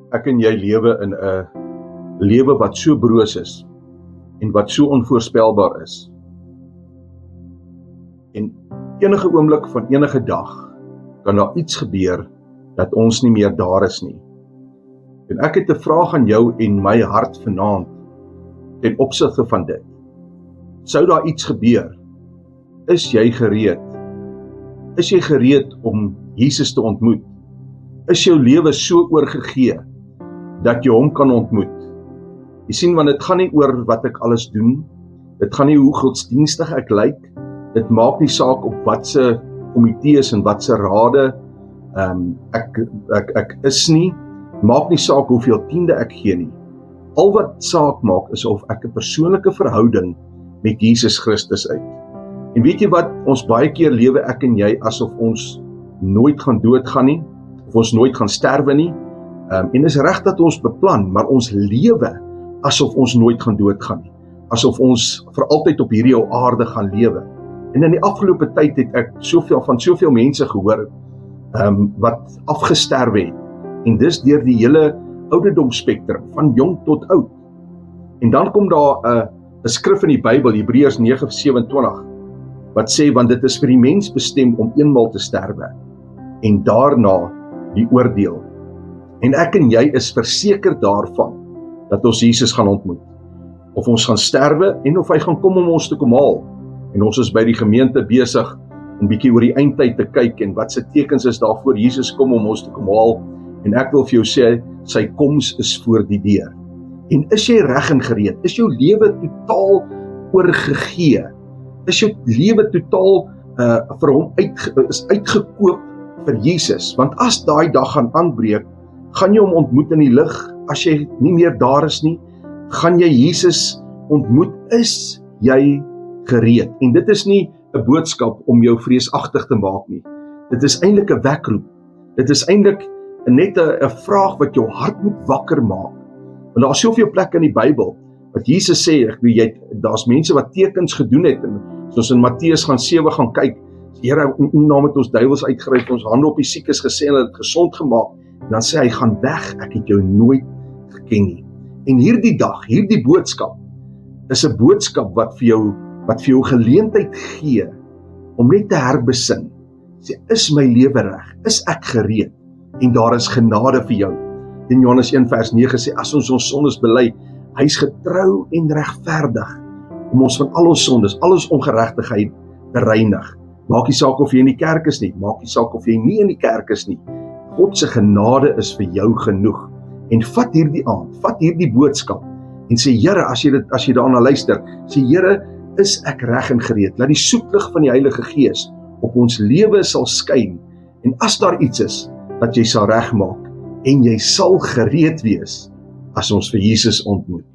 Ek en jy lewe in 'n lewe wat so broos is en wat so onvoorspelbaar is. En enige oomblik van enige dag kan daar iets gebeur dat ons nie meer daar is nie. En ek het 'n vraag aan jou en my hart vanaand ten opsigte van dit. Sou daar iets gebeur? Is jy gereed? Is jy gereed om Jesus te ontmoet? Is jou lewe so oorgegee dat jy hom kan ontmoet? Jy sien, want dit gaan nie oor wat ek alles doen, dit gaan nie hoe godsdienstig ek lyk, dit maak nie saak op watse komitees en watse rade ek is nie, maak nie saak hoeveel tiende ek gee nie. Al wat saak maak is of ek 'n persoonlike verhouding met Jesus Christus uit. En weet jy wat, ons baie keer lewe ek en jy asof ons nooit gaan doodgaan nie, of ons nooit gaan sterwe nie, en is reg dat ons beplan, maar ons lewe asof ons nooit gaan doodgaan nie, asof ons vir altyd op hierdie aarde gaan lewe. En in die afgelope tyd het ek van soveel mense gehoor, wat afgesterwe het, en dis deur die hele ouderdomsspektrum, van jong tot oud. En dan kom daar 'n skrif in die Bybel, Hebreërs 9:27, wat sê, want dit is vir die mens bestem om eenmaal te sterwe, en daarna die oordeel. En ek en jy is verseker daarvan, dat ons Jesus gaan ontmoet. Of ons gaan sterwe, en of hy gaan kom om ons te kom haal. En ons is by die gemeente besig om bietjie oor die eindtyd te kyk, en wat se tekens is daarvoor Jesus kom om ons te kom haal. En ek wil vir jou sê, sy koms is voor die deur. En is jy reg en gereed? Is jou lewe totaal oorgegee? Is jou lewe totaal vir hom uitgekoop vir Jesus? Want as daai dag gaan aanbreek, gaan jy hom ontmoet in die lig. As jy nie meer daar is nie, gaan jy Jesus ontmoet. Is jy gereed? En dit is nie 'n boodskap om jou vreesagtig te maak nie. Dit is eintlik 'n wekroep. Dit is eintlik net 'n vraag wat jou hart moet wakker maak. Want daar is soveel plekke in die Bybel wat Jesus sê, daar's mense wat tekens gedoen het, en soos in Matteus 7 gaan kyk, Here, in U naam het ons duiwels uitgeryf, ons hande op die siekes gesê en hulle het gesond gemaak. En dan sê hy, gaan weg, ek het jou nooit geken nie. En hierdie dag, hierdie boodskap, is 'n boodskap wat vir jou geleentheid gee, om net te herbesin, sê, is my lewe reg? Is ek gereed? En daar is genade vir jou. In Johannes 1:9 sê, as ons sondes bely, hy is getrou en regverdig, om ons van al ons sondes, al ons ongeregtigheid te reinig. Maak nie saak of jy in die kerk is nie, maak nie saak of jy nie in die kerk is nie. God se genade is vir jou genoeg. En vat hierdie aan, vat hierdie boodskap, en sê, Here, as jy daarna luister, sê, Here, is ek reg en gereed? Laat die soetlig van die Heilige Gees op ons lewe sal skyn, en as daar iets is, dat jy sal regmaak, en jy sal gereed wees, as ons vir Jesus ontmoet.